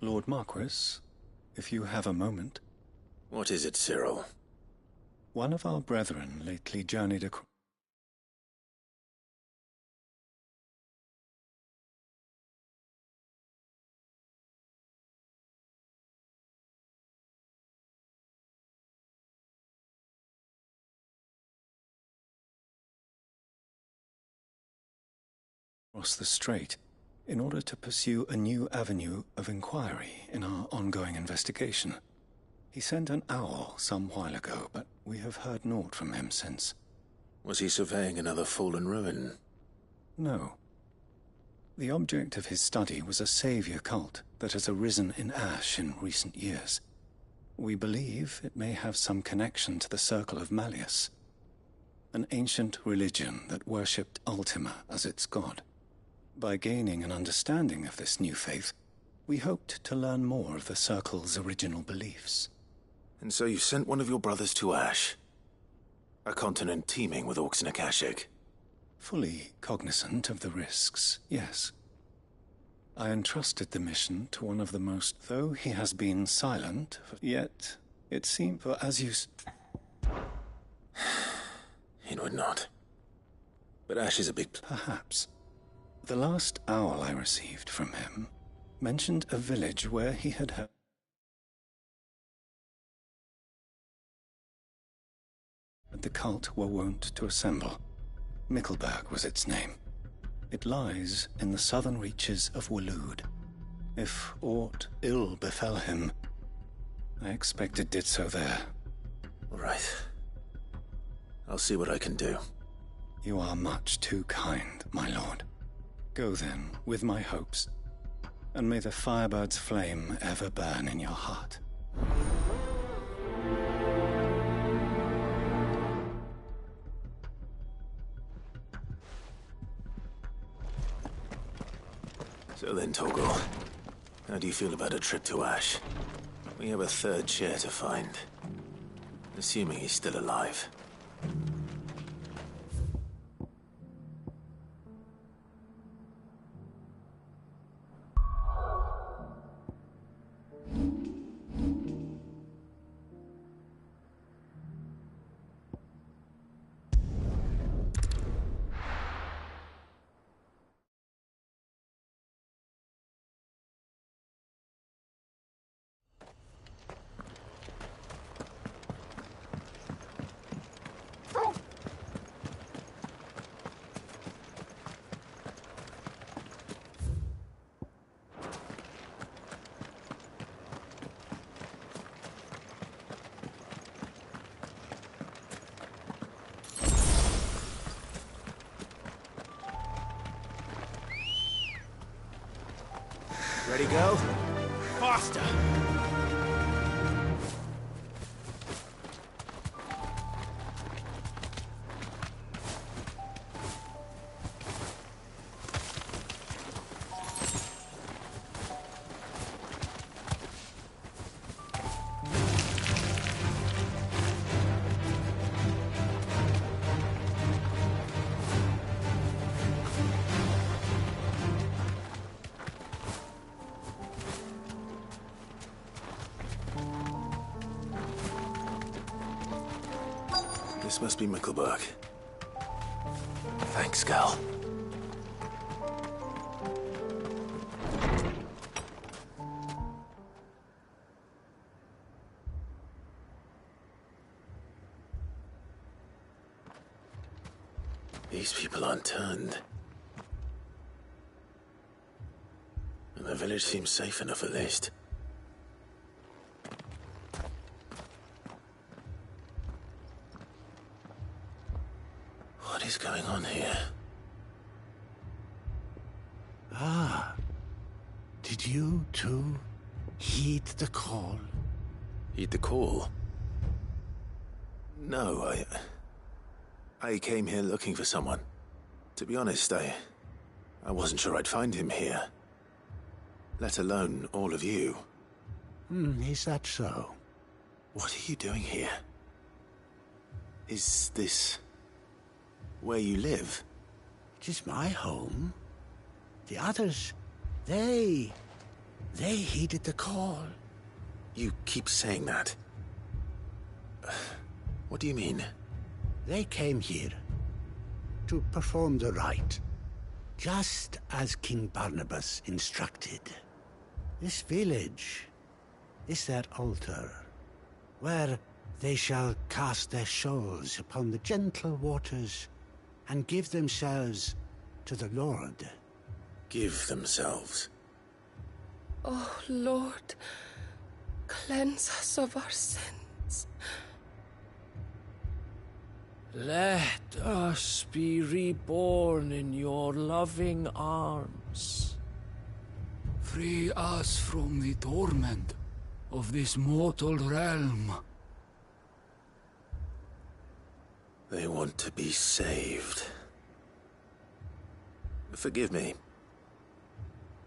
Lord Marquis, if you have a moment. What is it, Cyril? One of our brethren lately journeyed across the strait in order to pursue a new avenue of inquiry in our ongoing investigation. He sent an owl some while ago, but we have heard naught from him since. Was he surveying another fallen ruin? No. The object of his study was a savior cult that has arisen in Ash in recent years. We believe it may have some connection to the Circle of Malleus, an ancient religion that worshipped Ultima as its god. By gaining an understanding of this new faith, we hoped to learn more of the Circle's original beliefs. And so you sent one of your brothers to Ash? A continent teeming with orcs and Akashic? Fully cognizant of the risks, yes. I entrusted the mission to one of the most, though he has been silent, yet it seemed, for as you... He would not. But Ash is a big... Perhaps. The last owl I received from him mentioned a village where he had heard the cult were wont to assemble. Mickleburg was its name. It lies in the southern reaches of Waloed. If aught ill befell him, I expect it did so there. All right. I'll see what I can do. You are much too kind, my lord. Go then, with my hopes, and may the Firebird's flame ever burn in your heart. So then, Torgal, how do you feel about a trip to Ash? We have a third chair to find. Assuming he's still alive. Ready, go? Faster! This must be Mickleburg. Thanks, Gal. These people aren't turned. And the village seems safe enough at least. What is going on here? Ah. Did you, too, heed the call? Heed the call? No, I came here looking for someone. To be honest, I wasn't sure I'd find him here. Let alone all of you. Is that so? What are you doing here? Is this where you live? It is my home. The others, they They heeded the call. You keep saying that. What do you mean? They came here to perform the rite, just as King Barnabas instructed. This village is their altar, where they shall cast their souls upon the gentle waters and give themselves to the Lord. Give themselves? Oh, Lord, cleanse us of our sins. Let us be reborn in your loving arms. Free us from the torment of this mortal realm. They want to be saved. Forgive me,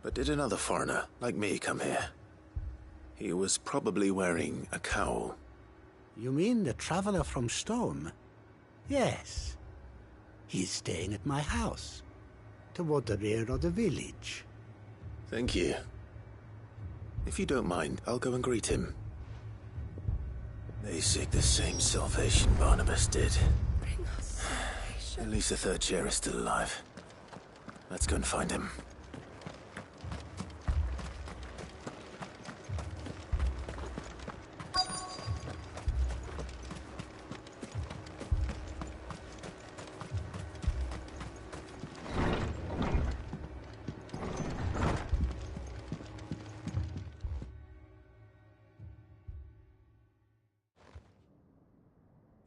but did another foreigner like me come here? He was probably wearing a cowl. You mean the traveler from Stone? Yes. He's staying at my house, toward the rear of the village. Thank you. If you don't mind, I'll go and greet him. They seek the same salvation Barnabas did. Bring us salvation. At least the third chair is still alive. Let's go and find him.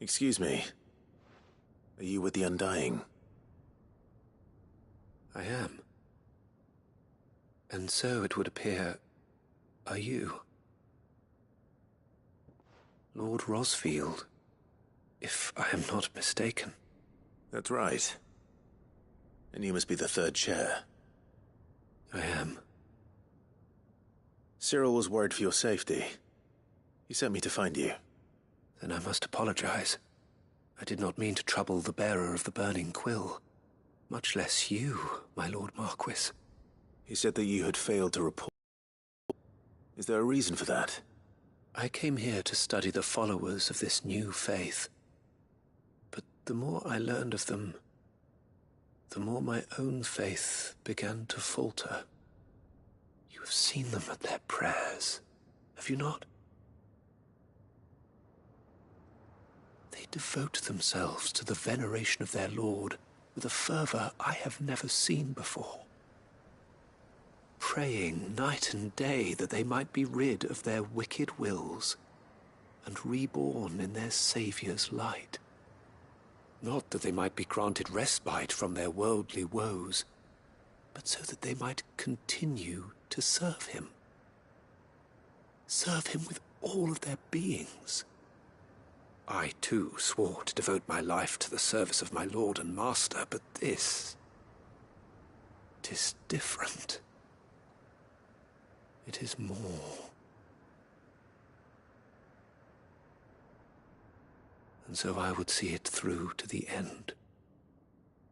Excuse me. Are you with the Undying? I am. And so it would appear, are you? Lord Rosfield, if I am not mistaken. That's right. And you must be the third chair. I am. Cyril was worried for your safety. He sent me to find you. Then I must apologize. I did not mean to trouble the bearer of the burning quill. Much less you, my Lord Marquis. He said that you had failed to report. Is there a reason for that? I came here to study the followers of this new faith. But the more I learned of them, the more my own faith began to falter. You have seen them at their prayers, have you not? They devote themselves to the veneration of their Lord with a fervor I have never seen before. Praying night and day that they might be rid of their wicked wills and reborn in their Saviour's light. Not that they might be granted respite from their worldly woes, but so that they might continue to serve him. Serve him with all of their beings. I, too, swore to devote my life to the service of my Lord and Master, but this... 'tis different. It is more. And so I would see it through to the end.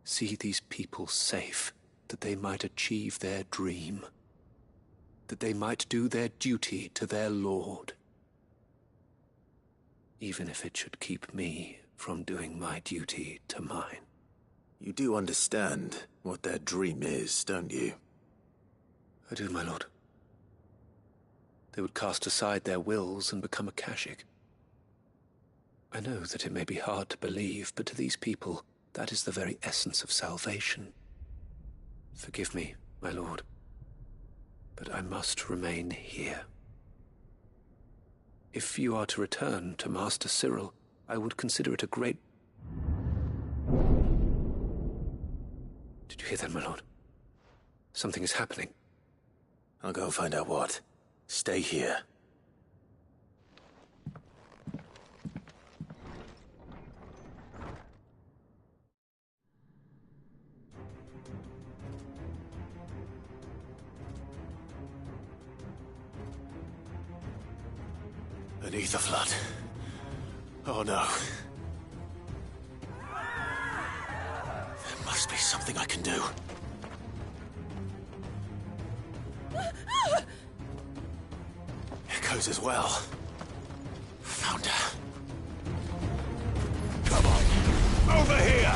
See these people safe, that they might achieve their dream. That they might do their duty to their Lord. Even if it should keep me from doing my duty to mine. You do understand what their dream is, don't you? I do, my lord. They would cast aside their wills and become Akashic. I know that it may be hard to believe, but to these people, that is the very essence of salvation. Forgive me, my lord, but I must remain here. If you are to return to Master Cyril, I would consider it a great... Did you hear that, my lord? Something is happening. I'll go and find out what. Stay here. Beneath the flood. Oh no. There must be something I can do. suppose as well. Found her. Come on, over here!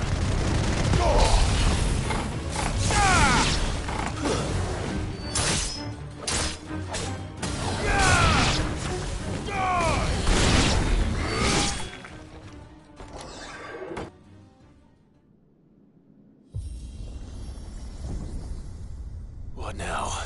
What now?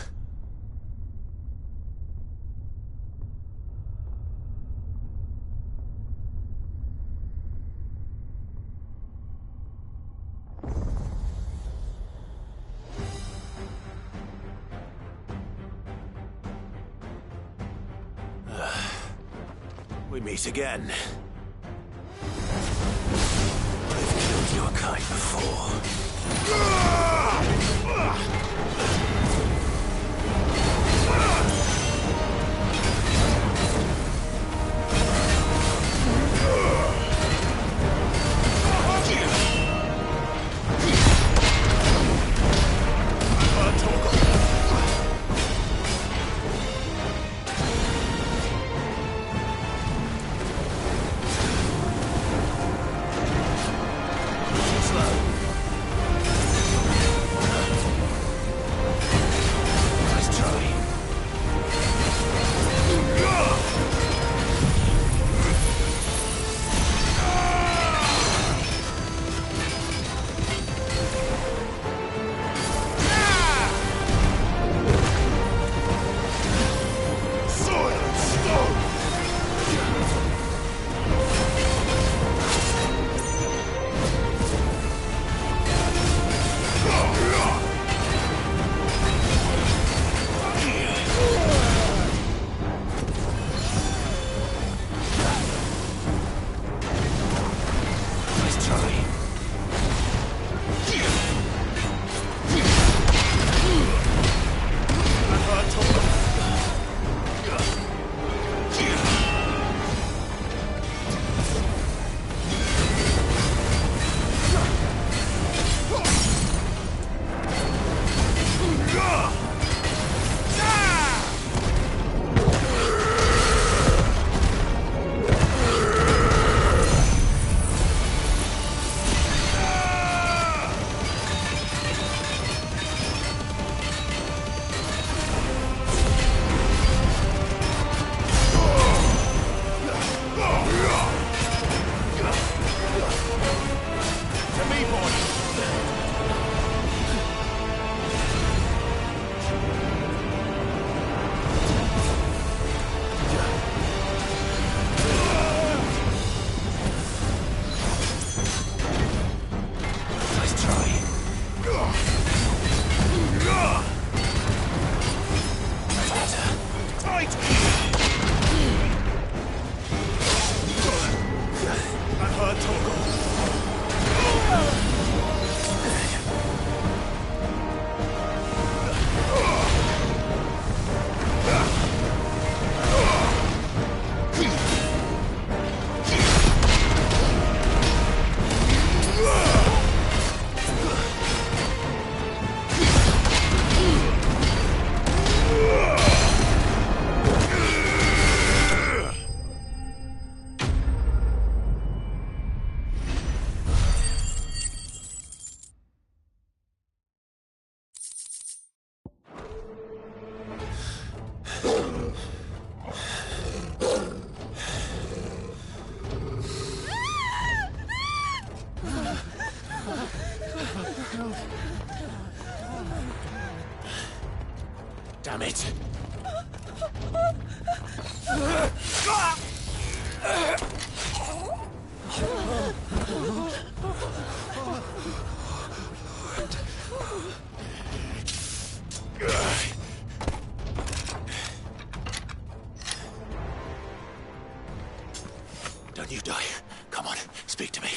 We meet again. I've killed your kind before. Damn it! Don't you die. Come on, speak to me.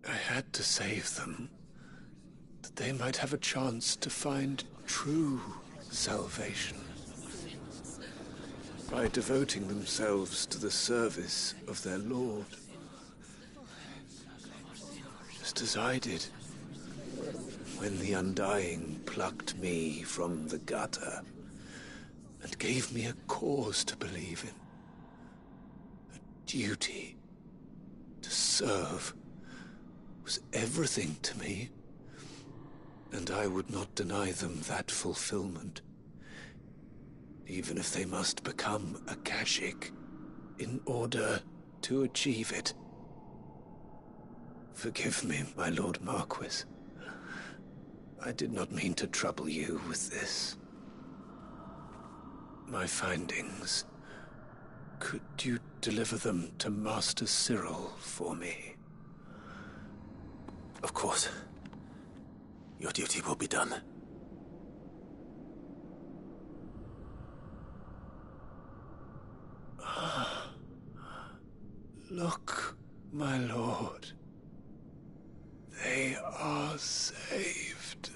I had to save them, that they might have a chance to find true salvation by devoting themselves to the service of their Lord, just as I did when the Undying plucked me from the gutter. and gave me a cause to believe in. A duty to serve was everything to me, and I would not deny them that fulfillment, even if they must become Akashic in order to achieve it. Forgive me, my Lord Marquis. I did not mean to trouble you with this. My findings. Could you deliver them to Master Cyril for me? Of course. Your duty will be done. Look, my lord. They are saved.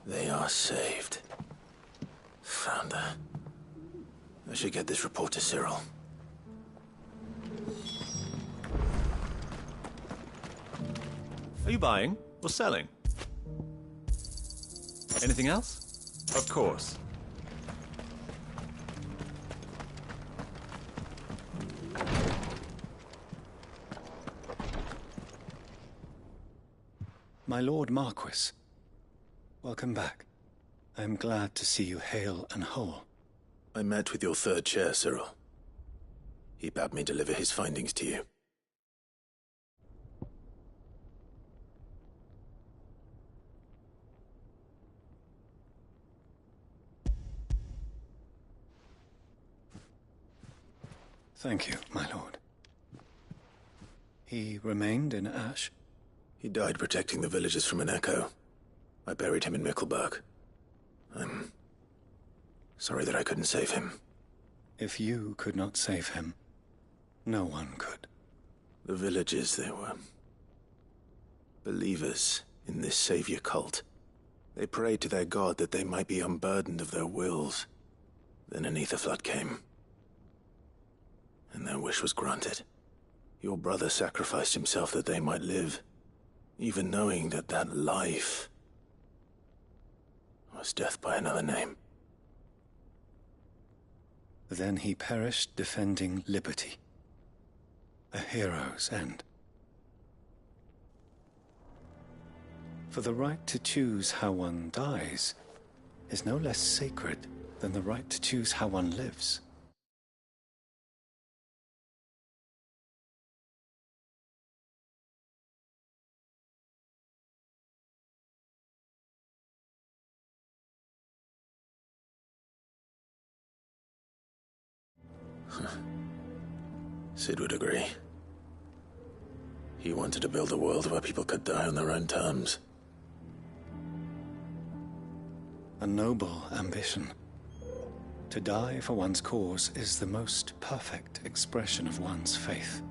They are saved. Founder. I should get this report to Cyril. Are you buying or selling? Anything else? Of course. My Lord Marquis, welcome back. I am glad to see you hale and whole. I met with your third chair, Cyril. He bade me deliver his findings to you. Thank you, my lord. He remained in Ash? He died protecting the villagers from an echo. I buried him in Mickelberg. I'm sorry that I couldn't save him. If you could not save him, no one could. The villagers, they were believers in this savior cult. They prayed to their god that they might be unburdened of their wills. Then an ether flood came, and their wish was granted. Your brother sacrificed himself that they might live, even knowing that that life was death by another name. Then he perished defending liberty. A hero's end. For the right to choose how one dies is no less sacred than the right to choose how one lives. Sid would agree. He wanted to build a world where people could die on their own terms. A noble ambition. To die for one's cause is the most perfect expression of one's faith.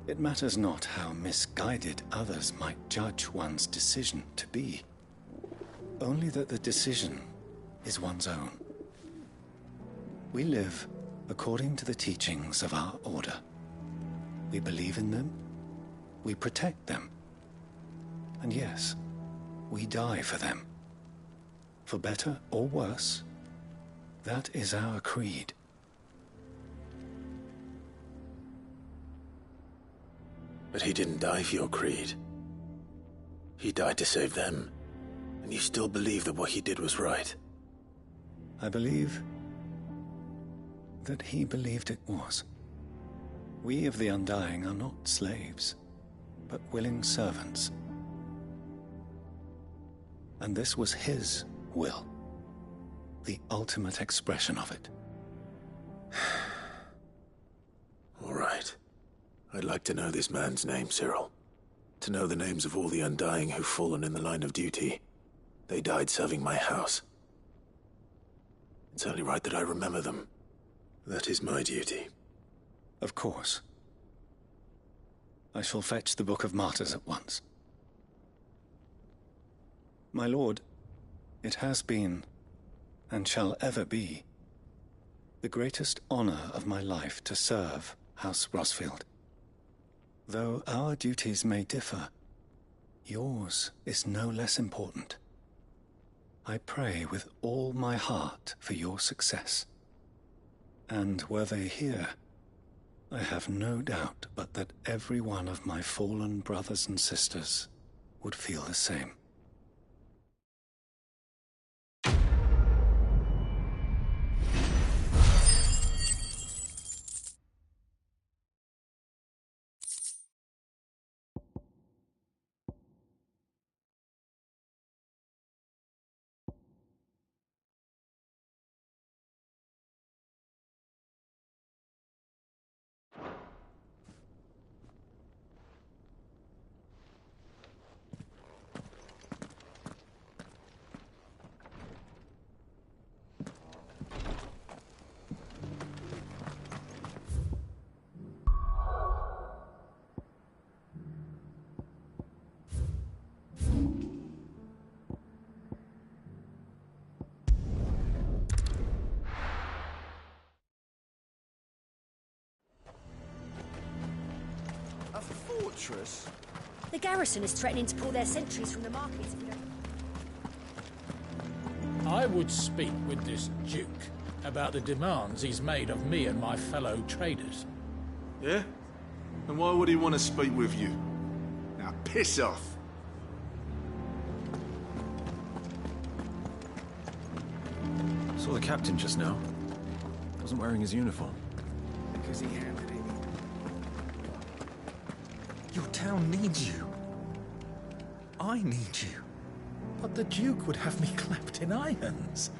It matters not how misguided others might judge one's decision to be. Only that the decision is one's own. We live according to the teachings of our order. We believe in them, we protect them, and yes, we die for them. For better or worse, that is our creed. But he didn't die for your creed. He died to save them, and you still believe that what he did was right. I believe that he believed it was. We of the Undying are not slaves, but willing servants. And this was his will. the ultimate expression of it. All right. I'd like to know this man's name, Cyril. To know the names of all the Undying who've fallen in the line of duty. They died serving my house. It's only right that I remember them. That is my duty. Of course. I shall fetch the Book of Martyrs at once. My lord, it has been, and shall ever be, the greatest honor of my life to serve House Rosfield. Though our duties may differ, yours is no less important. I pray with all my heart for your success. And were they here, I have no doubt but that every one of my fallen brothers and sisters would feel the same. A fortress? The garrison is threatening to pull their sentries from the markets if we don't... I would speak with this Duke about the demands he's made of me and my fellow traders. Yeah? And why would he want to speak with you? Now piss off! Saw the captain just now. Wasn't wearing his uniform. Because he handed it. Your town needs you. I need you. But the Duke would have me clapped in irons.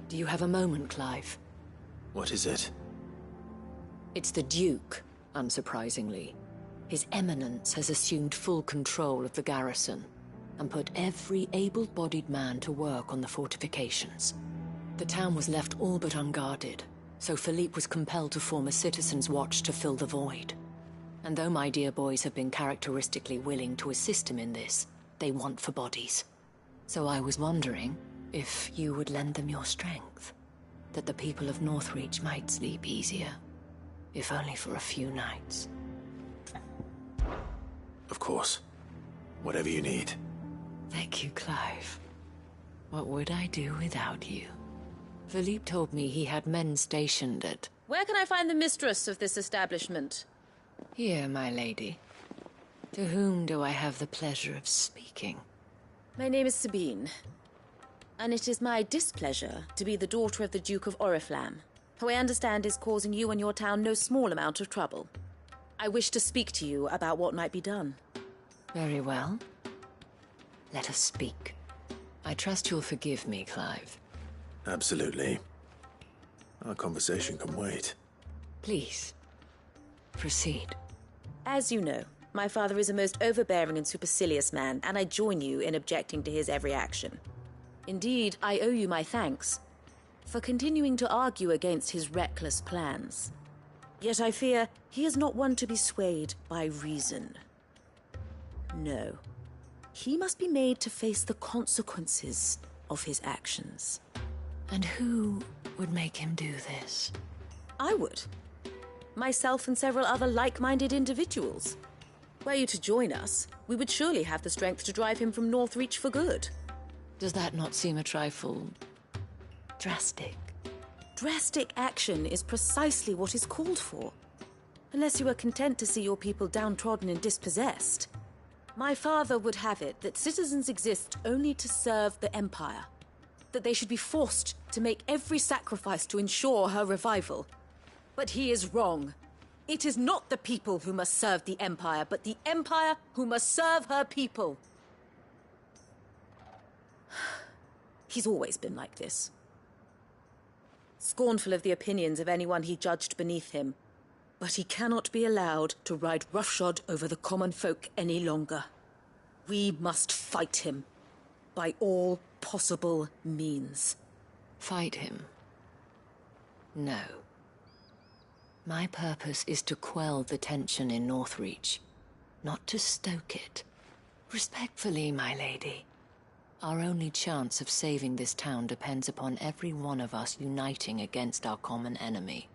Do you have a moment, Clive? What is it? It's the Duke, unsurprisingly. His Eminence has assumed full control of the garrison and put every able-bodied man to work on the fortifications. The town was left all but unguarded, so Philippe was compelled to form a citizens' watch to fill the void. And though my dear boys have been characteristically willing to assist him in this, they want for bodies. So I was wondering if you would lend them your strength, that the people of Northreach might sleep easier, if only for a few nights. Of course. Whatever you need. Thank you, Clive. What would I do without you? Philippe told me he had men stationed at... Where can I find the mistress of this establishment? Here, my lady. To whom do I have the pleasure of speaking? My name is Sabine, and it is my displeasure to be the daughter of the Duke of Oriflamme, who I understand is causing you and your town no small amount of trouble. I wish to speak to you about what might be done. Very well. Let us speak. I trust you'll forgive me, Clive. Absolutely. Our conversation can wait. Please, proceed. As you know, my father is a most overbearing and supercilious man, and I join you in objecting to his every action. Indeed, I owe you my thanks for continuing to argue against his reckless plans. Yet I fear he is not one to be swayed by reason. No. He must be made to face the consequences of his actions. And who would make him do this? I would. Myself and several other like-minded individuals. Were you to join us, we would surely have the strength to drive him from Northreach for good. Does that not seem a trifle drastic? Drastic action is precisely what is called for. Unless you are content to see your people downtrodden and dispossessed. My father would have it that citizens exist only to serve the Empire. That they should be forced to make every sacrifice to ensure her revival. But he is wrong. It is not the people who must serve the Empire, but the Empire who must serve her people. He's always been like this. Scornful of the opinions of anyone he judged beneath him. But he cannot be allowed to ride roughshod over the common folk any longer. We must fight him. By all possible means. Fight him? No. My purpose is to quell the tension in Northreach, not to stoke it. Respectfully, my lady. Our only chance of saving this town depends upon every one of us uniting against our common enemy.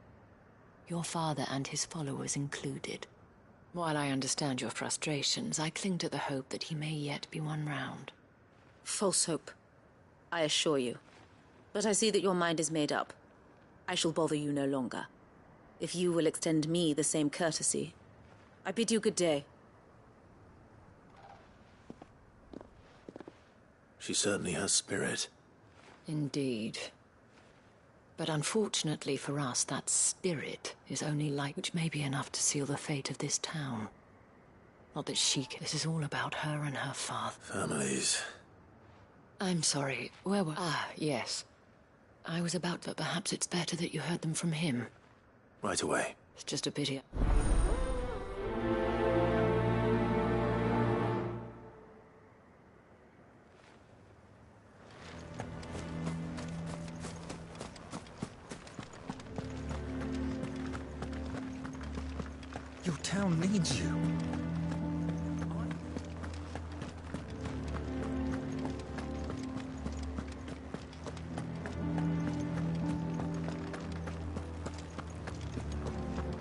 Your father and his followers included. While I understand your frustrations, I cling to the hope that he may yet be won round. False hope, I assure you. But I see that your mind is made up. I shall bother you no longer. If you will extend me the same courtesy, I bid you good day. She certainly has spirit. Indeed. But unfortunately for us, that spirit is only light, which may be enough to seal the fate of this town. Not that this is all about her and her father. Families. I'm sorry, where were... Ah, yes. I was about to... Perhaps it's better that you heard them from him. Right away. It's just a pity. Your town needs you.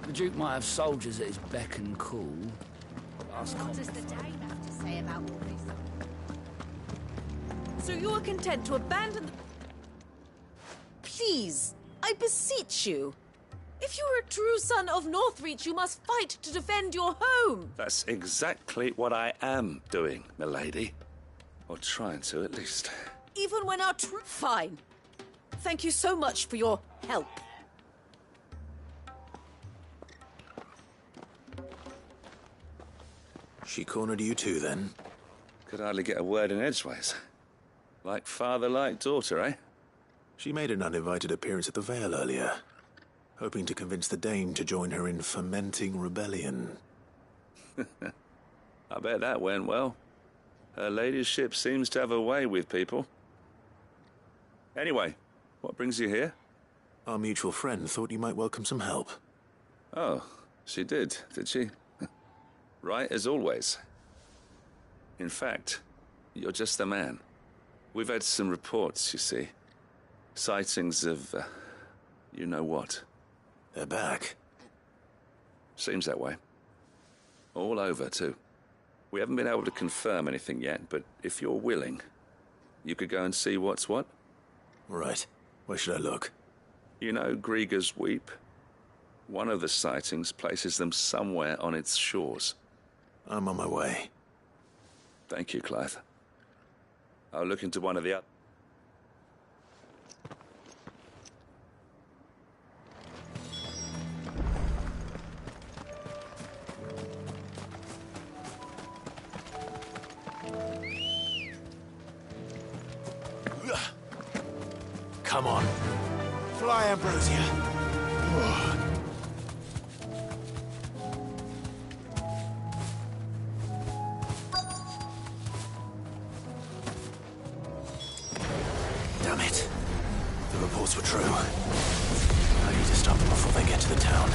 The Duke might have soldiers at his beck and call. What does the Dane have to say about all this? So you are content to abandon the... Please, I beseech you. If you are a true son of Northreach, you must fight to defend your home. That's exactly what I am doing, milady. Or trying to, at least. Even when our true... Fine. Thank you so much for your help. She cornered you too, then? Could hardly get a word in edgeways. Like father, like daughter, eh? She made an uninvited appearance at the Vale earlier, hoping to convince the Dane to join her in fomenting rebellion. I bet that went well. Her ladyship seems to have a way with people. Anyway, what brings you here? Our mutual friend thought you might welcome some help. Oh, she did she? Right as always. In fact, you're just the man. We've had some reports, you see. Sightings of, you know what. They're back. Seems that way. All over, too. We haven't been able to confirm anything yet, but if you're willing, you could go and see what's what. Right. Where should I look? You know Grieger's Weep? One of the sightings places them somewhere on its shores. I'm on my way. Thank you, Clive. I'll look into one of the other. Come on. Fly, Ambrosia. Damn it. The reports were true. I need to stop them before they get to the town.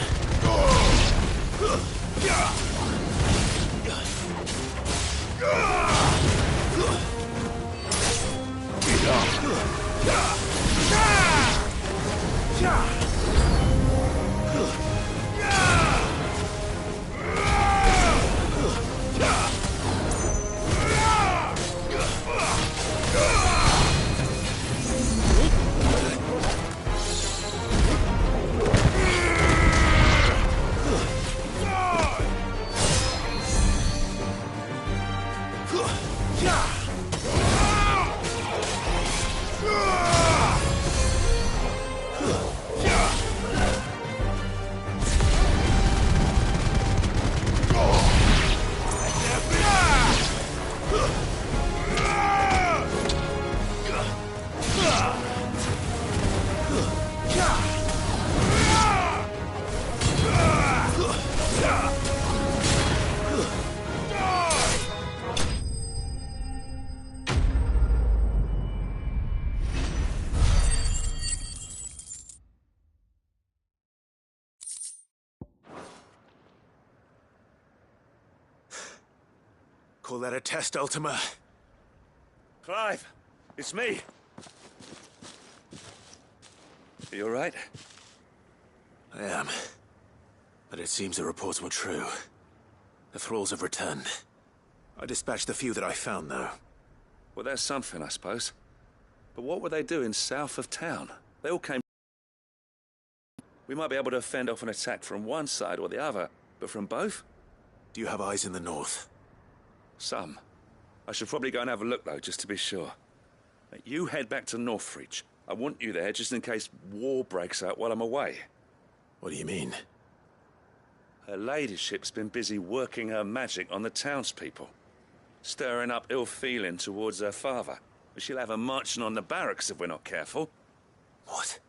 Call that a test, Ultima? Clive, it's me. Are you all right? I am. But it seems the reports were true. The thralls have returned. I dispatched the few that I found, though. Well, there's something, I suppose. But what were they doing south of town? They all came... We might be able to fend off an attack from one side or the other, but from both? Do you have eyes in the north? Some. I should probably go and have a look, though, just to be sure. You head back to Northreach. I want you there just in case war breaks out while I'm away. What do you mean? Her ladyship's been busy working her magic on the townspeople, stirring up ill feeling towards her father. She'll have her marching on the barracks if we're not careful. What?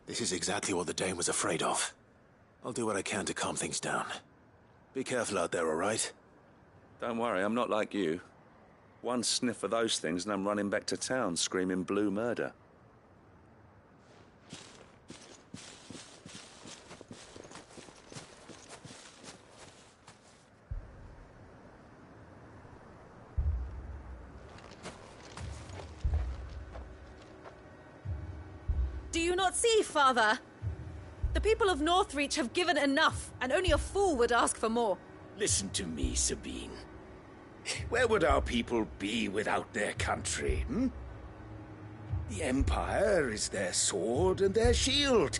This is exactly what the Dane was afraid of. I'll do what I can to calm things down. Be careful out there, all right? Don't worry, I'm not like you. One sniff of those things and I'm running back to town screaming blue murder. Do you not see, Father? The people of Northreach have given enough, and only a fool would ask for more. Listen to me, Sabine. Where would our people be without their country, hmm? The Empire is their sword and their shield.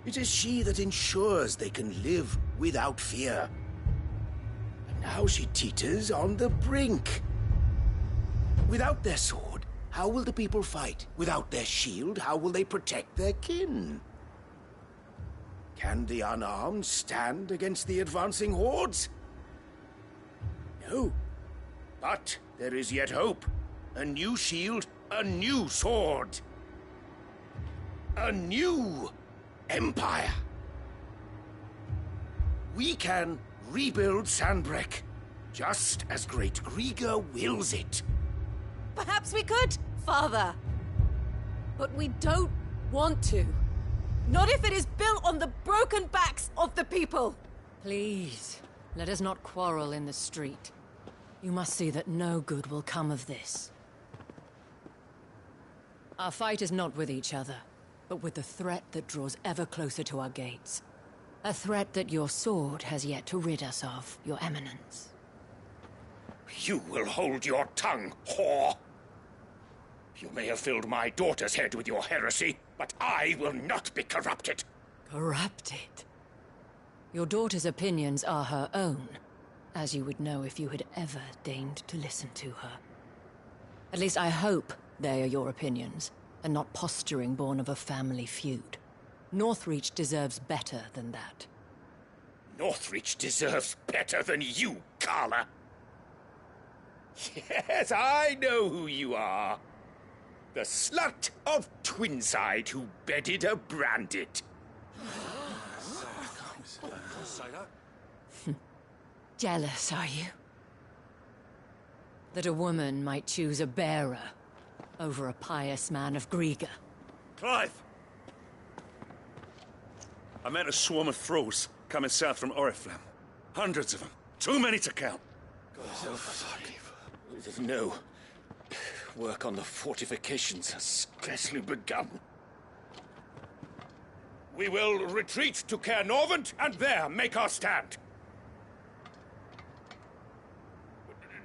It is she that ensures they can live without fear. And now she teeters on the brink. Without their sword, how will the people fight? Without their shield, how will they protect their kin? Can the unarmed stand against the advancing hordes? No. But there is yet hope. A new shield, a new sword. A new empire. We can rebuild Sanbreque, just as Great Griga wills it. Perhaps we could, Father. But we don't want to. Not if it is built on the broken backs of the people. Please, let us not quarrel in the street. You must see that no good will come of this. Our fight is not with each other, but with the threat that draws ever closer to our gates. A threat that your sword has yet to rid us of, Your Eminence. You will hold your tongue, whore! You may have filled my daughter's head with your heresy, but I will not be corrupted. Corrupted? Your daughter's opinions are her own, as you would know if you had ever deigned to listen to her. At least I hope they are your opinions, and not posturing born of a family feud. Northreach deserves better than that. Northreach deserves better than you, Carla. Yes, I know who you are. The slut of Twinside who bedded a Brandit. Jealous, are you? That a woman might choose a bearer over a pious man of Griga. Clive! I met a swarm of thralls coming south from Oriflamme. Hundreds of them. Too many to count. No. Work on the fortifications has scarcely begun. We will retreat to Caer Norvent and there make our stand.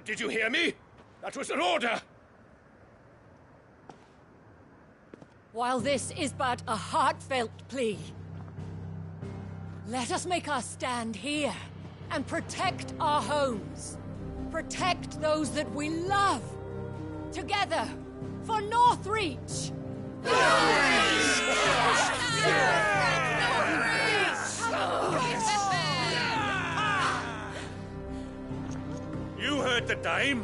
Did you hear me? That was an order! While this is but a heartfelt plea, let us make our stand here and protect our homes. Protect those that we love. Together, for Northreach! You heard the dame.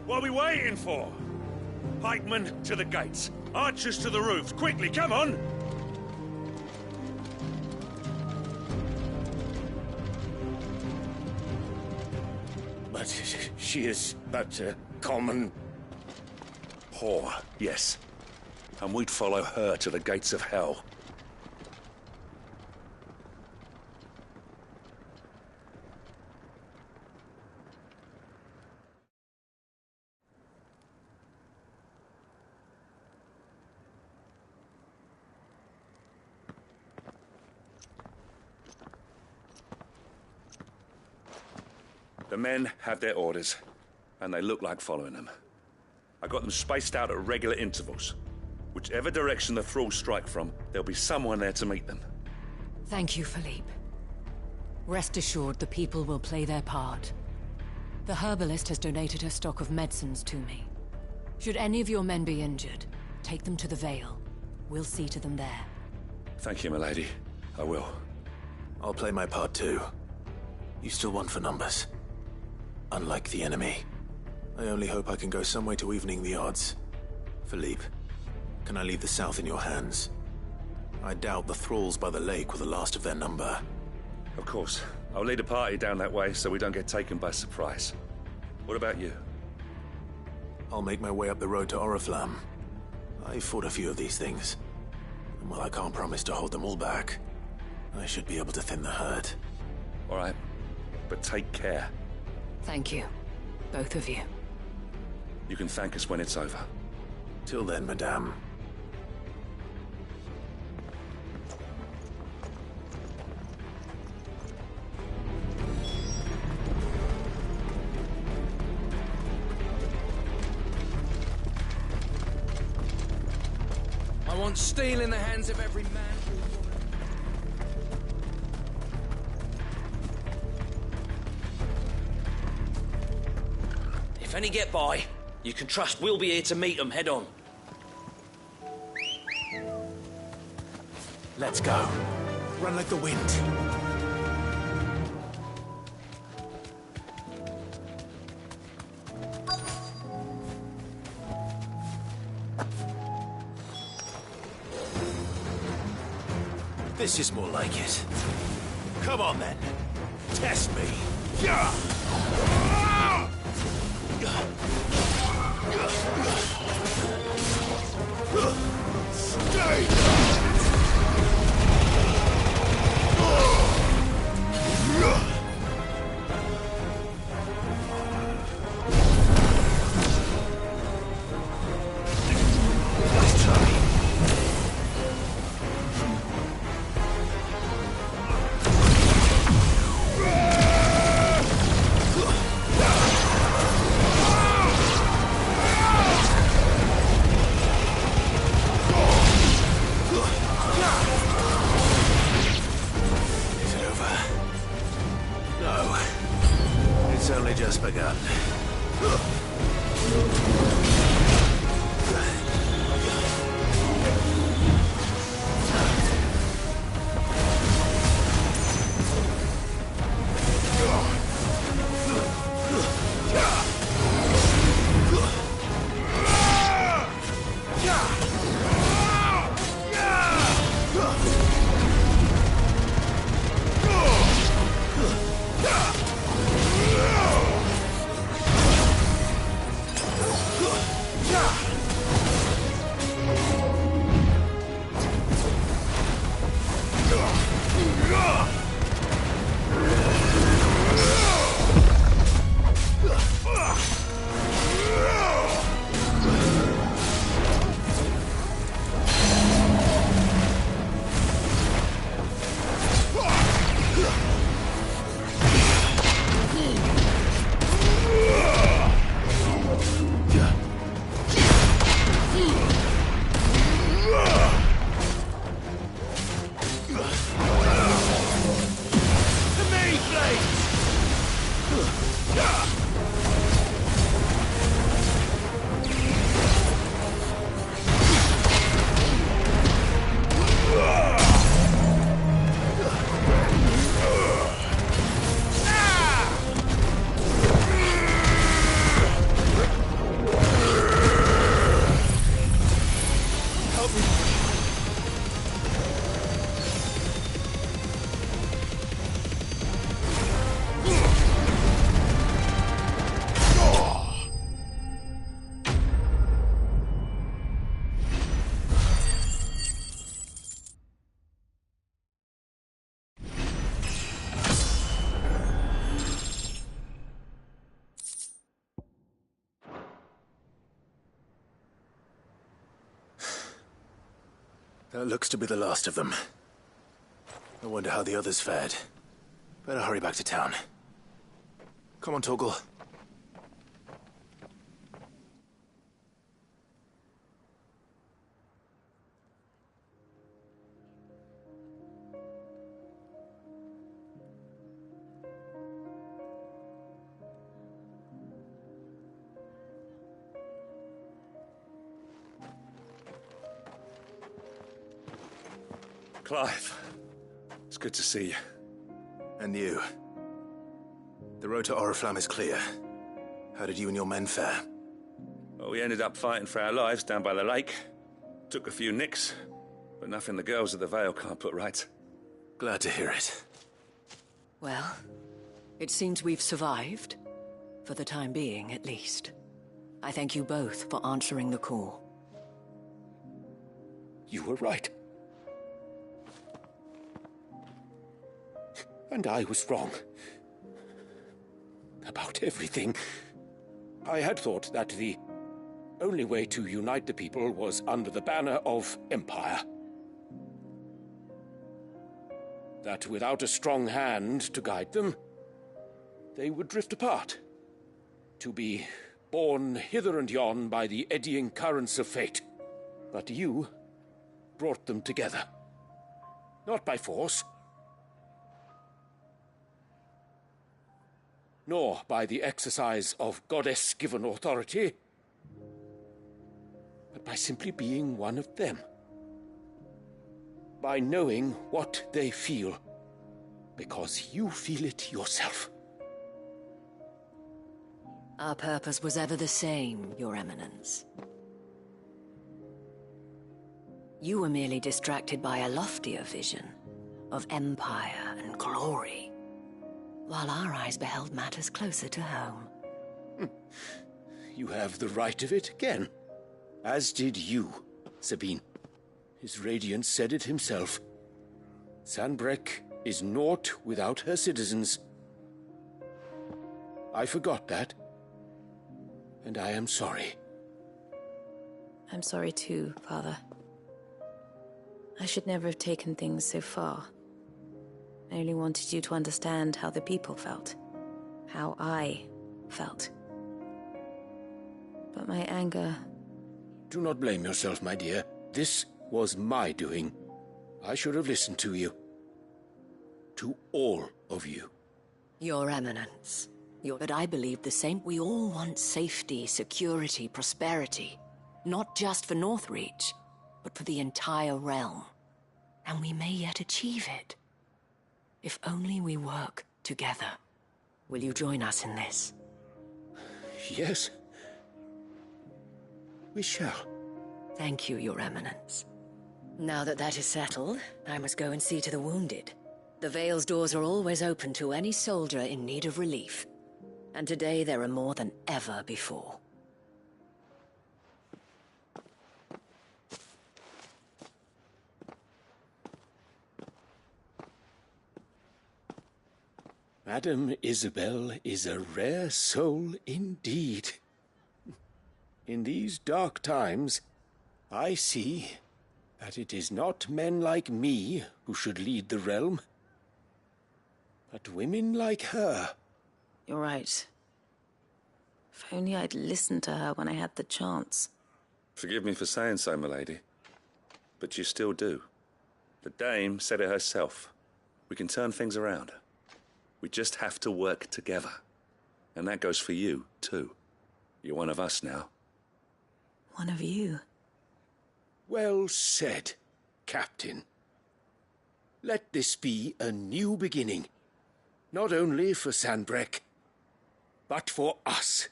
What are we waiting for? Pikemen to the gates. Archers to the roofs. Quickly, come on! But she is but a common... Whore, yes. And we'd follow her to the gates of hell. The men have their orders, and they look like following them. I got them spaced out at regular intervals. Whichever direction the thralls strike from, there'll be someone there to meet them. Thank you, Philippe. Rest assured, the people will play their part. The herbalist has donated her stock of medicines to me. Should any of your men be injured, take them to the Vale. We'll see to them there. Thank you, milady. I will. I'll play my part too. You still want for numbers. Unlike the enemy. I only hope I can go some way to evening the odds. Philippe, can I leave the south in your hands? I doubt the thralls by the lake were the last of their number. Of course. I'll lead a party down that way so we don't get taken by surprise. What about you? I'll make my way up the road to Oriflamme. I've fought a few of these things. And while I can't promise to hold them all back, I should be able to thin the herd. All right. But take care. Thank you. Both of you. You can thank us when it's over. Till then, madame. I want steel in the hands of every man or woman. If any get by, you can trust we'll be here to meet them head on. Let's go. Run like the wind. This is more like it. Come on, then. Test me. Stay! That looks to be the last of them. I wonder how the others fared. Better hurry back to town. Come on, Torgal. Clive, it's good to see you. And you. The road to Oriflamme is clear. How did you and your men fare? Well, we ended up fighting for our lives down by the lake. Took a few nicks, but nothing the girls of the Vale can't put right. Glad to hear it. Well, it seems we've survived. For the time being, at least. I thank you both for answering the call. You were right. And I was wrong. About everything. I had thought that the only way to unite the people was under the banner of Empire. That without a strong hand to guide them, they would drift apart. To be borne hither and yon by the eddying currents of fate. But you brought them together. Not by force, nor by the exercise of goddess-given authority, but by simply being one of them. By knowing what they feel, because you feel it yourself. Our purpose was ever the same, Your Eminence. You were merely distracted by a loftier vision of empire and glory, while our eyes beheld matters closer to home. You have the right of it again. As did you, Sabine. His radiance said it himself. Sanbreque is naught without her citizens. I forgot that, and I am sorry. I'm sorry too, Father. I should never have taken things so far. I only wanted you to understand how the people felt. How I felt. But my anger... Do not blame yourself, my dear. This was my doing. I should have listened to you. To all of you. Your Eminence. But I believe the same. We all want safety, security, prosperity. Not just for Northreach, but for the entire realm. And we may yet achieve it. If only we work together. Will you join us in this? Yes. We shall. Thank you, Your Eminence. Now that that is settled, I must go and see to the wounded. The Vale's doors are always open to any soldier in need of relief. And today there are more than ever before. Madame Isabel is a rare soul indeed. In these dark times, I see that it is not men like me who should lead the realm, but women like her. You're right. If only I'd listened to her when I had the chance. Forgive me for saying so, milady, but you still do. The Dame said it herself. We can turn things around. We just have to work together. And that goes for you, too. You're one of us now. One of you. Well said, Captain. Let this be a new beginning. Not only for Sanbreque, but for us.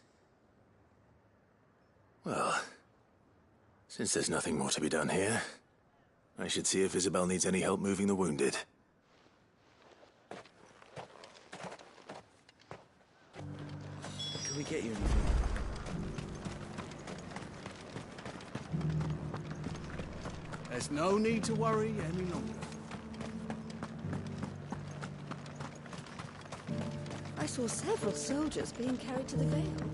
Well, since there's nothing more to be done here, I should see if Isabel needs any help moving the wounded. Can we get you anything? There's no need to worry any longer. I saw several soldiers being carried to the Vale.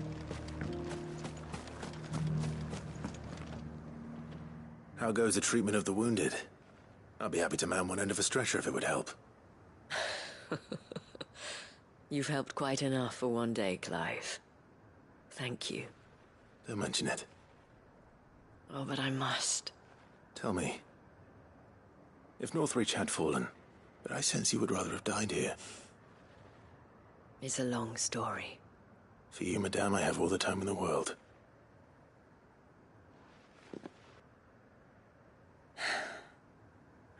How goes the treatment of the wounded? I'd be happy to man one end of a stretcher if it would help. You've helped quite enough for one day, Clive. Thank you. Don't mention it. Oh, but I must. Tell me, if Northreach had fallen, but I sense you would rather have died here. It's a long story. For you, madame, I have all the time in the world.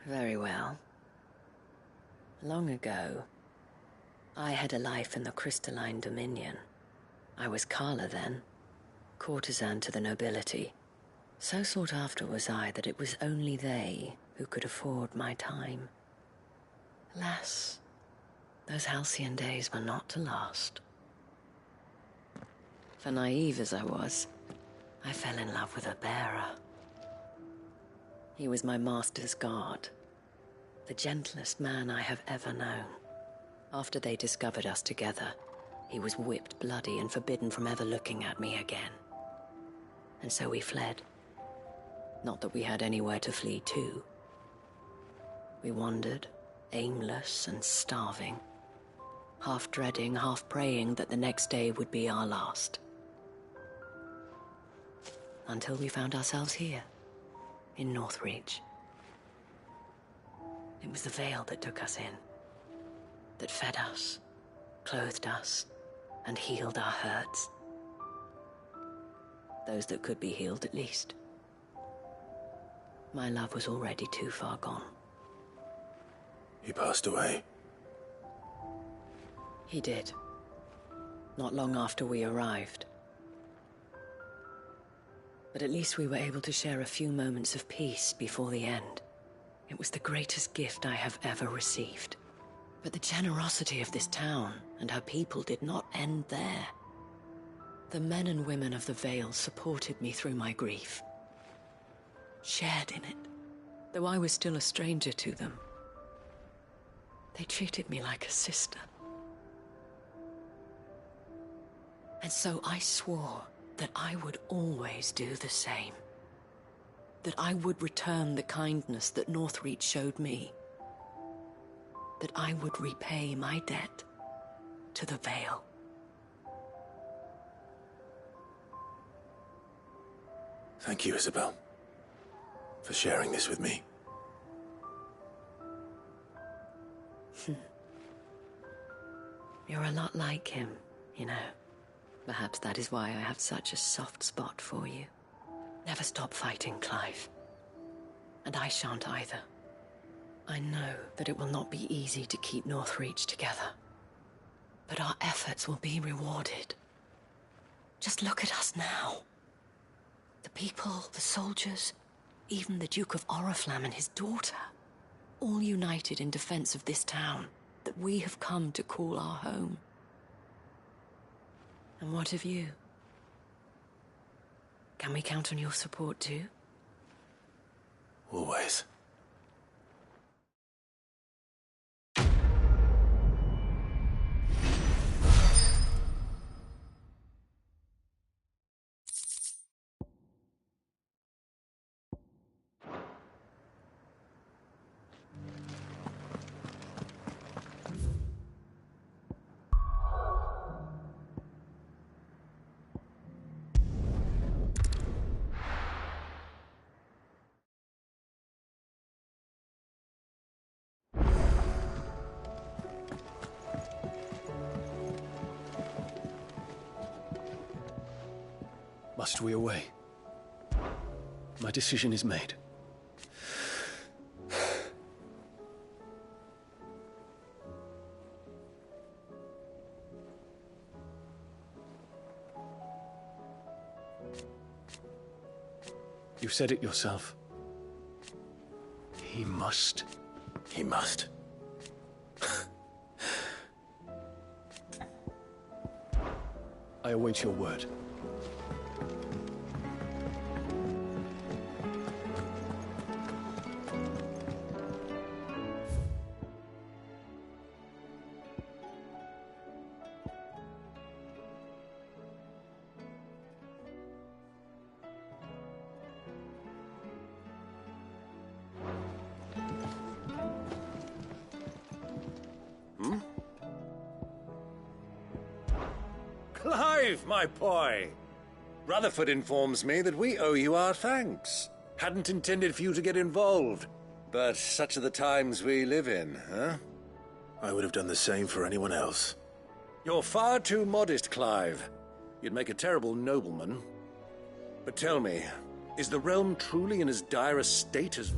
Very well. Long ago, I had a life in the Crystalline Dominion. I was Carla then, courtesan to the nobility. So sought after was I that it was only they who could afford my time. Alas, those halcyon days were not to last. For naive as I was, I fell in love with a bearer. He was my master's guard, the gentlest man I have ever known. After they discovered us together, he was whipped bloody and forbidden from ever looking at me again. And so we fled. Not that we had anywhere to flee to. We wandered, aimless and starving, half dreading, half praying that the next day would be our last. Until we found ourselves here, in Northreach. It was the Veil that took us in, that fed us, clothed us, and healed our hurts. Those that could be healed, at least. My love was already too far gone. He passed away. He did. Not long after we arrived. But at least we were able to share a few moments of peace before the end. It was the greatest gift I have ever received. But the generosity of this town and her people did not end there. The men and women of the Vale supported me through my grief. Shared in it, though I was still a stranger to them. They treated me like a sister. And so I swore that I would always do the same. That I would return the kindness that Northreach showed me. That I would repay my debt to the Vale. Thank you, Isabel, for sharing this with me. You're a lot like him, you know. Perhaps that is why I have such a soft spot for you. Never stop fighting, Clive. And I shan't either. I know that it will not be easy to keep Northreach together. But our efforts will be rewarded. Just look at us now. The people, the soldiers, even the Duke of Oriflamme and his daughter, all united in defense of this town that we have come to call our home. And what of you? Can we count on your support too? Always. Must we away? My decision is made. You said it yourself. He must. He must. I await your word. Clive, my boy! Rutherford informs me that we owe you our thanks. Hadn't intended for you to get involved, but such are the times we live in, huh? I would have done the same for anyone else. You're far too modest, Clive. You'd make a terrible nobleman. But tell me, is the realm truly in as dire a state as...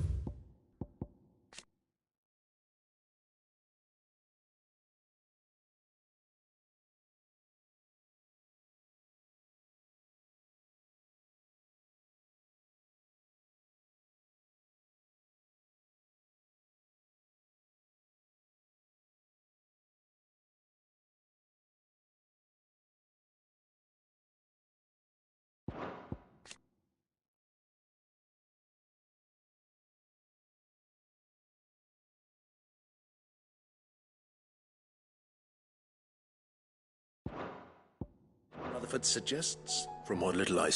Rutherford suggests? From what little I...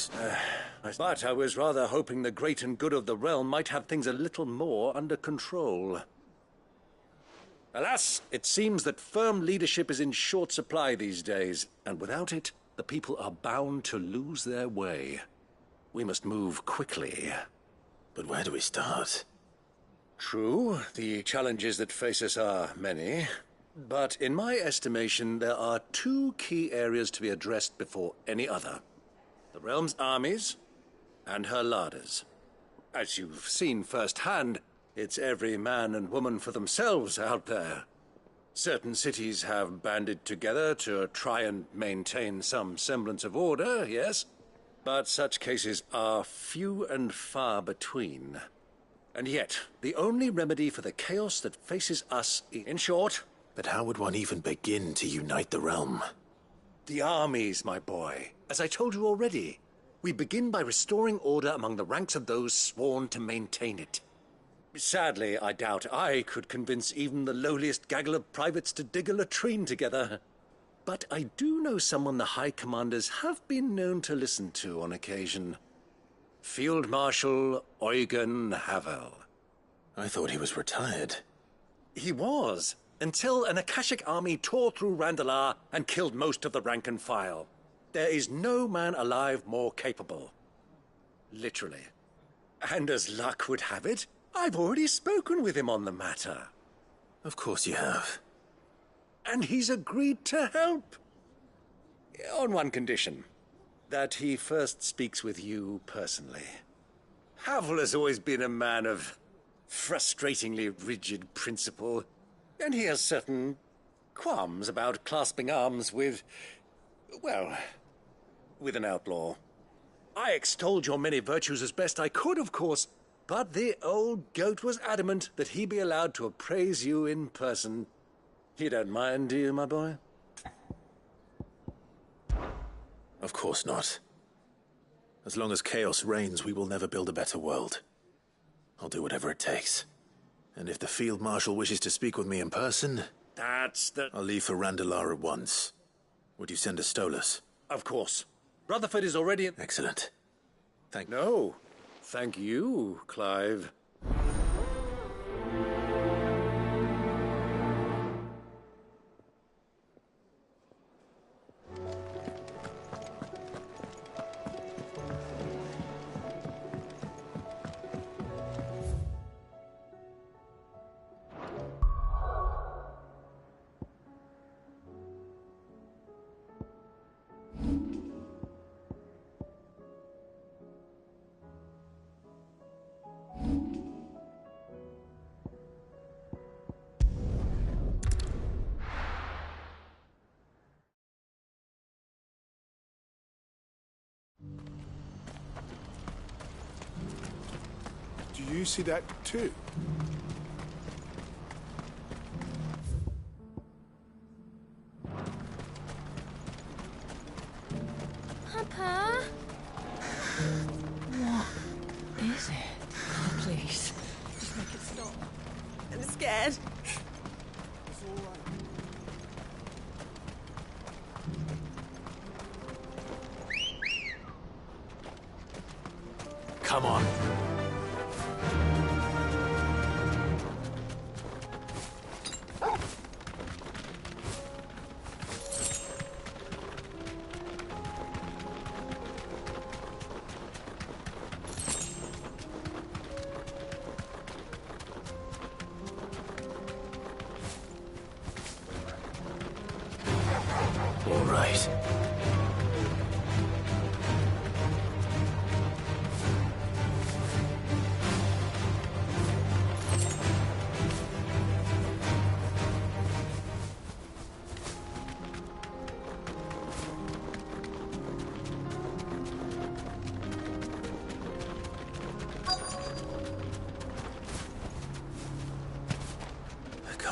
But I was rather hoping the great and good of the realm might have things a little more under control. Alas, it seems that firm leadership is in short supply these days, and without it, the people are bound to lose their way. We must move quickly. But where do we start? True, the challenges that face us are many. But in my estimation, there are two key areas to be addressed before any other. The realm's armies and her larders. As you've seen firsthand, it's every man and woman for themselves out there. Certain cities have banded together to try and maintain some semblance of order, yes? But such cases are few and far between. And yet, the only remedy for the chaos that faces us, in short... But how would one even begin to unite the realm? The armies, my boy. As I told you already, we begin by restoring order among the ranks of those sworn to maintain it. Sadly, I doubt I could convince even the lowliest gaggle of privates to dig a latrine together. But I do know someone the High Commanders have been known to listen to on occasion. Field Marshal Eugen Havel. I thought he was retired. He was, until an Akashic army tore through Randalar and killed most of the rank and file. There is no man alive more capable. Literally. And as luck would have it, I've already spoken with him on the matter. Of course you have. And he's agreed to help. On one condition. That he first speaks with you personally. Havel has always been a man of frustratingly rigid principle, and he has certain qualms about clasping arms with, well, with an outlaw. I extolled your many virtues as best I could, of course, but the old goat was adamant that he be allowed to appraise you in person. You don't mind, do you, my boy? Of course not. As long as chaos reigns, we will never build a better world. I'll do whatever it takes. And if the Field Marshal wishes to speak with me in person... I'll leave for Randalar at once. Would you send a Stolas? Of course. Rutherford is already... Excellent. No. Thank you, Clive. Do you see that too? Papa? What is it? Oh, please, just make it stop. I'm scared. It's all right. Come on.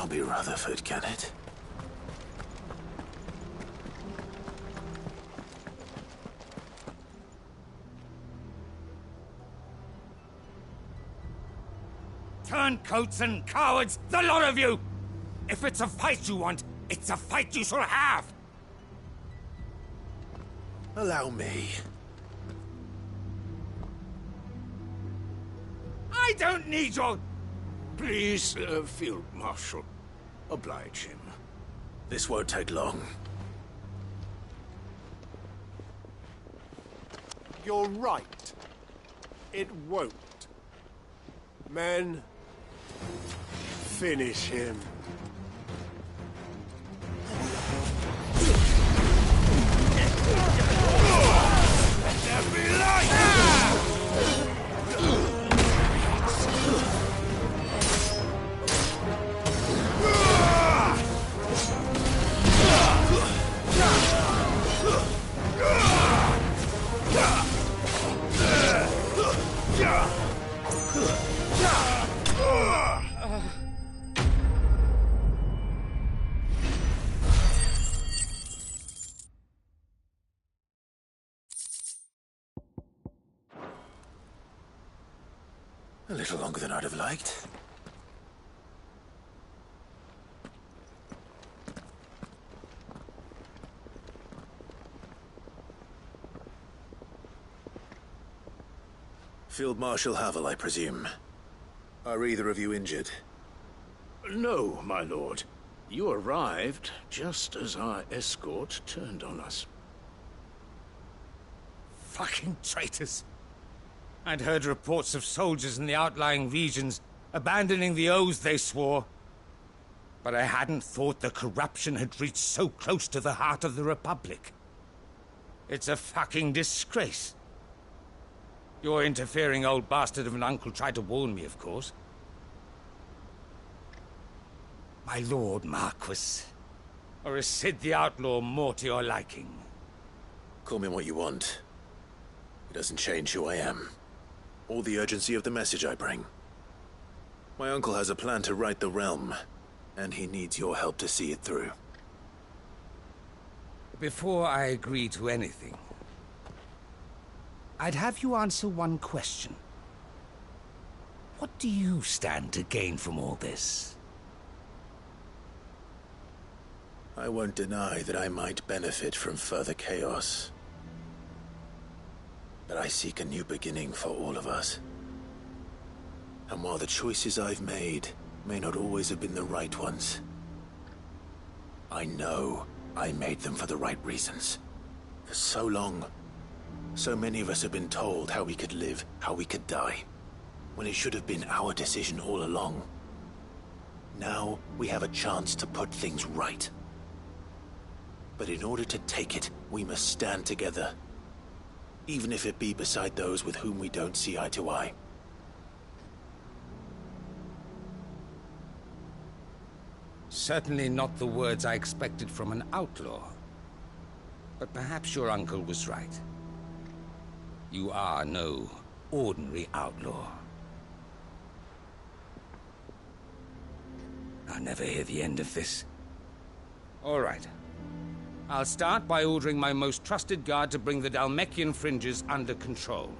now be Rutherford, can it? Turncoats and cowards, the lot of you! If it's a fight you want, it's a fight you shall have! Allow me. I don't need your... Please, Field Marshal, oblige him. This won't take long. You're right. It won't. Men, finish him. Let there be light! A little longer than I'd have liked. Field Marshal Havel, I presume. Are either of you injured? No, my lord. You arrived just as our escort turned on us. Fucking traitors. I'd heard reports of soldiers in the outlying regions abandoning the oaths they swore. But I hadn't thought the corruption had reached so close to the heart of the Republic. It's a fucking disgrace. Your interfering old bastard of an uncle tried to warn me, of course. My lord Marquis. Or is Sid the Outlaw more to your liking? Call me what you want. It doesn't change who I am. Or the urgency of the message I bring. My uncle has a plan to right the realm, and he needs your help to see it through. Before I agree to anything, I'd have you answer one question. What do you stand to gain from all this? I won't deny that I might benefit from further chaos. But I seek a new beginning for all of us. And while the choices I've made may not always have been the right ones, I know I made them for the right reasons. For so long, so many of us have been told how we could live, how we could die, when it should have been our decision all along. Now we have a chance to put things right. But in order to take it, we must stand together. Even if it be beside those with whom we don't see eye to eye. Certainly not the words I expected from an outlaw. But perhaps your uncle was right. You are no ordinary outlaw. I'll never hear the end of this. All right. I'll start by ordering my most trusted guard to bring the Dhalmekian fringes under control.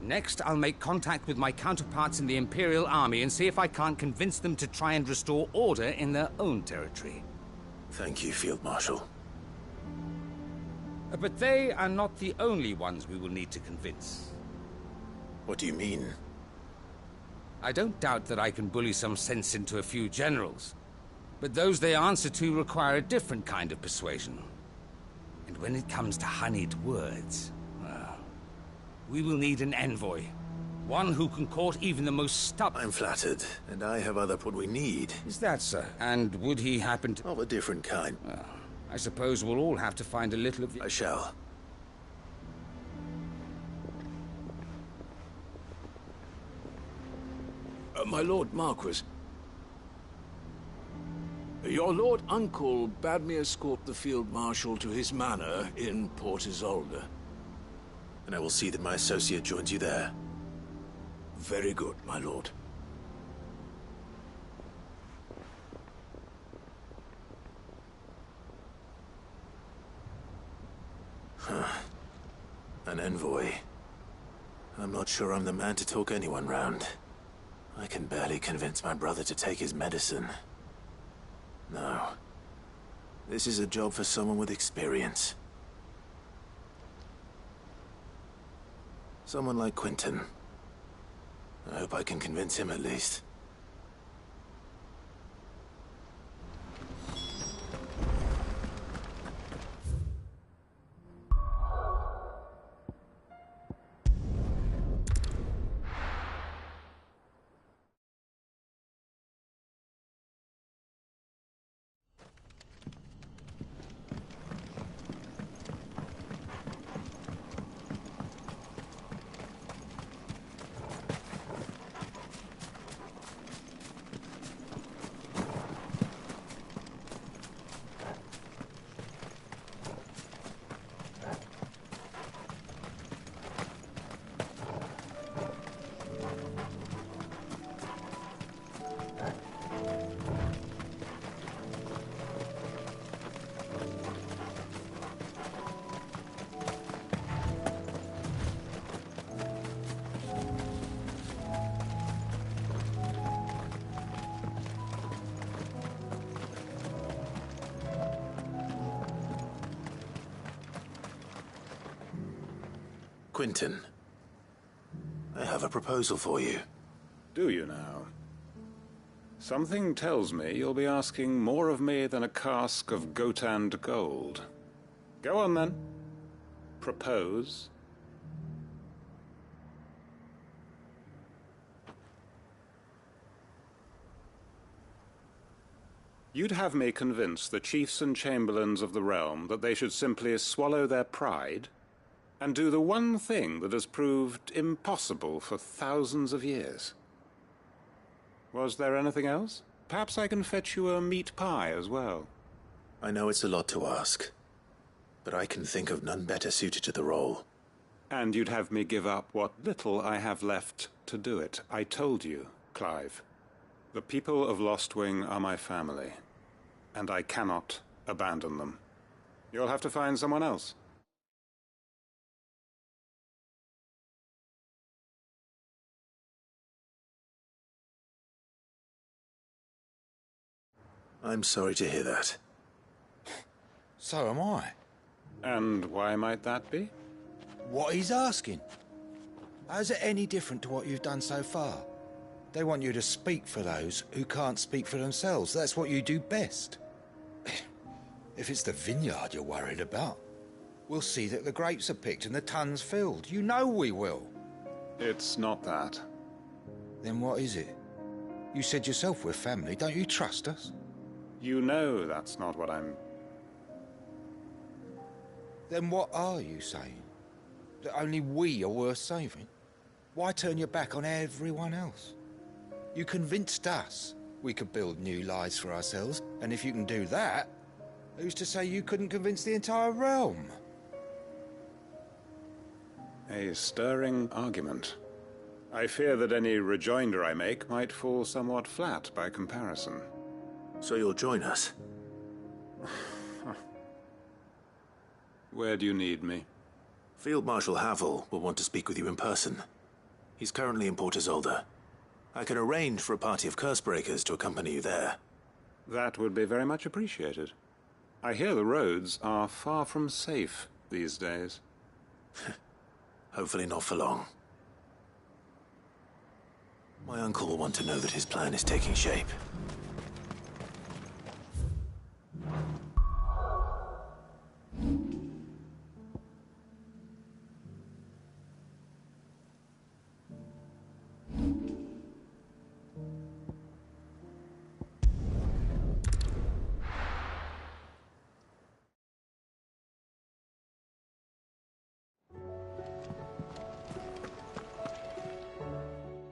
Next, I'll make contact with my counterparts in the Imperial Army and see if I can't convince them to try and restore order in their own territory. Thank you, Field Marshal. But they are not the only ones we will need to convince. What do you mean? I don't doubt that I can bully some sense into a few generals. But those they answer to require a different kind of persuasion. And when it comes to honeyed words, well, we will need an envoy. One who can court even the most stubborn... I'm flattered, and I have other what we need. Is that so? And would he happen to... Of a different kind. Well, I suppose we'll all have to find a little of the... I shall. My Lord Marquis. Your Lord Uncle bade me escort the Field Marshal to his manor in Port Isolde. And I will see that my associate joins you there. Very good, my lord. An envoy. I'm not sure I'm the man to talk anyone round. I can barely convince my brother to take his medicine. No. This is a job for someone with experience. Someone like Quentin. I hope I can convince him at least. Quentin, I have a proposal for you. Do you now? Something tells me you'll be asking more of me than a cask of Gotand gold. Go on then. Propose. You'd have me convince the chiefs and chamberlains of the realm that they should simply swallow their pride and do the one thing that has proved impossible for thousands of years. Was there anything else? Perhaps I can fetch you a meat pie as well. I know it's a lot to ask, but I can think of none better suited to the role. And you'd have me give up what little I have left to do it. I told you, Clive. The people of Lostwing are my family, and I cannot abandon them. You'll have to find someone else. I'm sorry to hear that. So am I. And why might that be? What he's asking. How's it any different to what you've done so far? They want you to speak for those who can't speak for themselves. That's what you do best. If it's the vineyard you're worried about, we'll see that the grapes are picked and the tons filled. You know we will. It's not that. Then what is it? You said yourself we're family. Don't you trust us? You know that's not what I'm... Then what are you saying? That only we are worth saving? Why turn your back on everyone else? You convinced us we could build new lives for ourselves, and if you can do that, who's to say you couldn't convince the entire realm? A stirring argument. I fear that any rejoinder I make might fall somewhat flat by comparison. So you'll join us? Where do you need me? Field Marshal Havel will want to speak with you in person. He's currently in Port Isolde. I can arrange for a party of Cursebreakers to accompany you there. That would be very much appreciated. I hear the roads are far from safe these days. Hopefully not for long. My uncle will want to know that his plan is taking shape.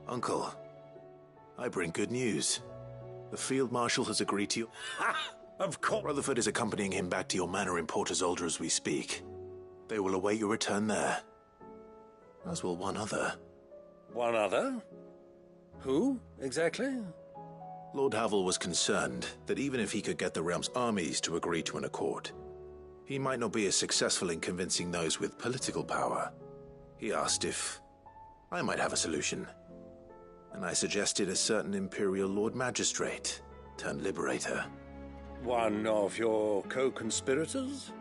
Uncle, I bring good news. The Field Marshal has agreed to you. Of course. Rutherford is accompanying him back to your manor in Port Isolde as we speak. They will await your return there. As will one other. One other? Who, exactly? Lord Havel was concerned that even if he could get the realm's armies to agree to an accord, He might not be as successful in convincing those with political power. He asked if I might have a solution. And I suggested a certain Imperial Lord Magistrate turned liberator. One of your co-conspirators?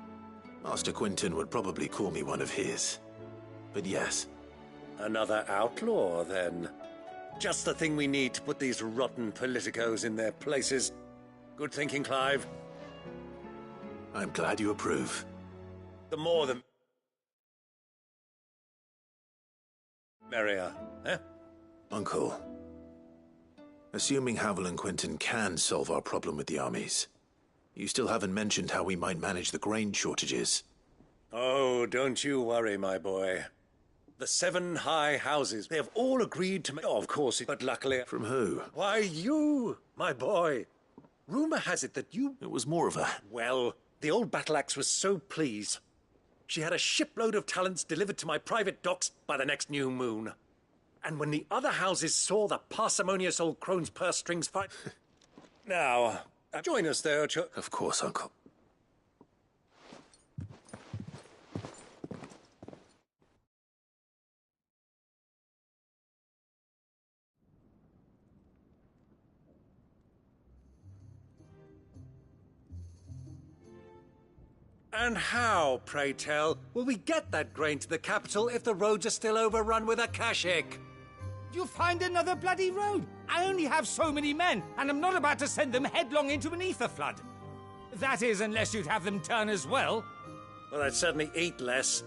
Master Quinton would probably call me one of his. But yes. Another outlaw, then. Just the thing we need to put these rotten politicos in their places. Good thinking, Clive. I'm glad you approve. The more the merrier, eh? Uncle, assuming Havel and Quinton can solve our problem with the armies, you still haven't mentioned how we might manage the grain shortages. Oh, don't you worry, my boy. The 7 high houses, they have all agreed to make... Oh, of course, but luckily... From who? Why, you, my boy. Rumor has it that you... It was more of a... Well, the old battle axe was so pleased. She had a shipload of talents delivered to my private docks by the next new moon. And when the other houses saw the parsimonious old crone's purse strings fight... Now, join us there, Of course, Uncle. And how, pray tell, will we get that grain to the capital if the roads are still overrun with Akashic? You find another bloody road. I only have so many men, and I'm not about to send them headlong into an ether flood. That is, unless you'd have them turn as well. Well, I'd certainly eat less.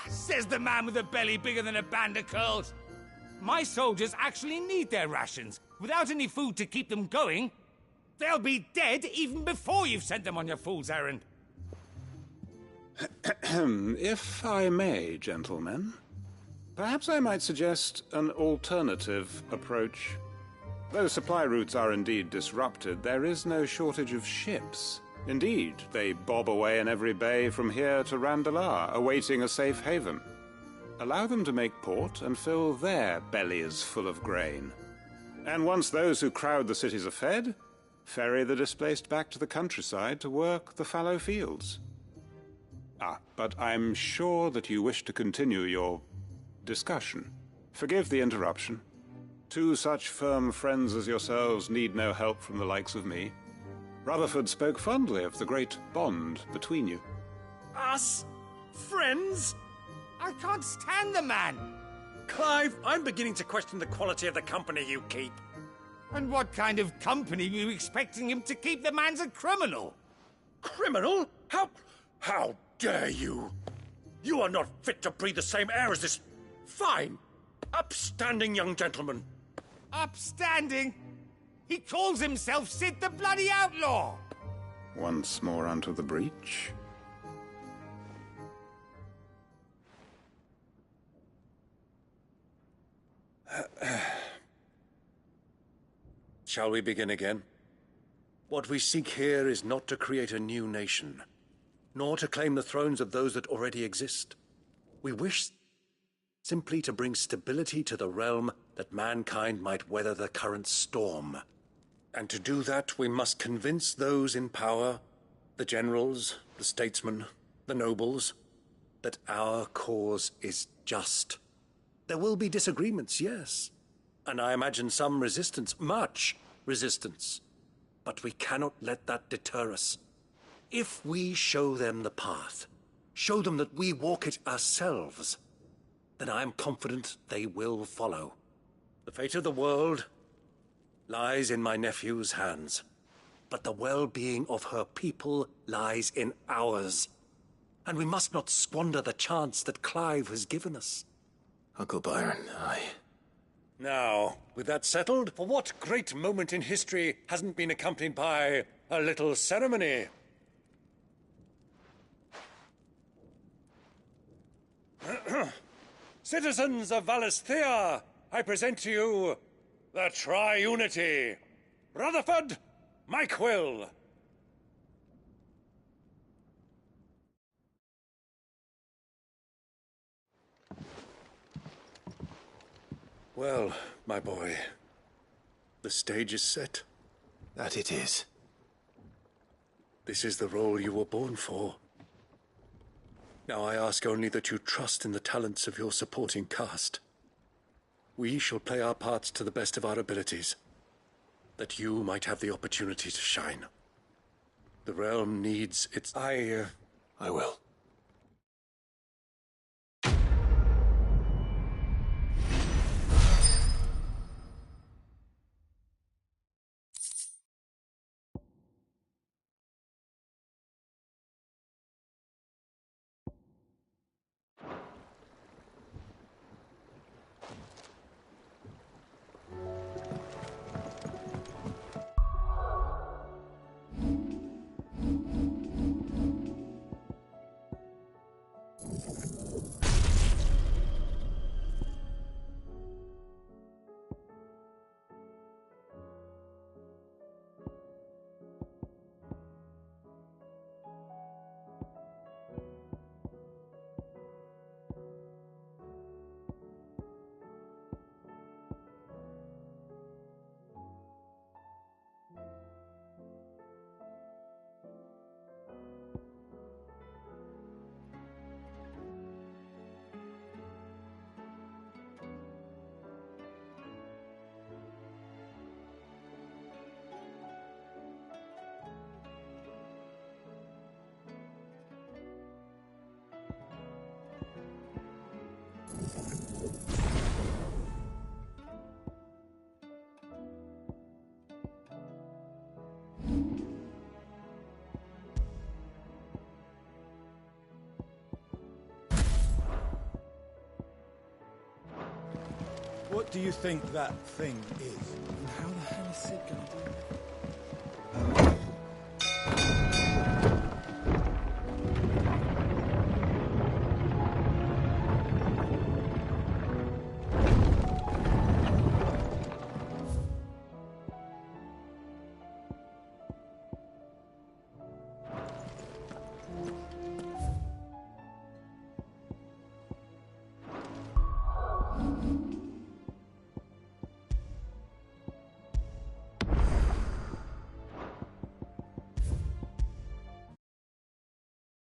Says the man with a belly bigger than a band of curls. My soldiers actually need their rations. Without any food to keep them going, they'll be dead even before you've sent them on your fool's errand. If I may, gentlemen, perhaps I might suggest an alternative approach. Though supply routes are indeed disrupted, there is no shortage of ships. Indeed, they bob away in every bay from here to Randalar, awaiting a safe haven. Allow them to make port and fill their bellies full of grain. And once those who crowd the cities are fed, ferry the displaced back to the countryside to work the fallow fields. But I'm sure that you wish to continue your discussion. Forgive the interruption. 2 such firm friends as yourselves need no help from the likes of me. Rutherford spoke fondly of the great bond between you. Us? Friends? I can't stand the man. Clive, I'm beginning to question the quality of the company you keep. And what kind of company were you expecting him to keep? The man's a criminal. Criminal? How dare you? You are not fit to breathe the same air as this fine, upstanding young gentleman. Upstanding? He calls himself Sid the Bloody Outlaw! Once more onto the breach. Shall we begin again? What we seek here is not to create a new nation, nor to claim the thrones of those that already exist. We wish simply to bring stability to the realm that mankind might weather the current storm. And to do that, we must convince those in power, the generals, the statesmen, the nobles, that our cause is just. There will be disagreements, yes, and I imagine some resistance, much resistance. But we cannot let that deter us. If we show them the path, show them that we walk it ourselves, then I am confident they will follow. The fate of the world lies in my nephew's hands, but the well-being of her people lies in ours. And we must not squander the chance that Clive has given us. Uncle Byron, Now, with that settled, for what great moment in history hasn't been accompanied by a little ceremony? Citizens of Valisthea, I present to you the Tri-Unity. Rutherford, Mike Will. Well, my boy, the stage is set. That it is. This is the role you were born for. Now I ask only that you trust in the talents of your supporting cast. We shall play our parts to the best of our abilities, that you might have the opportunity to shine. The realm needs its... I will. What do you think that thing is? And how the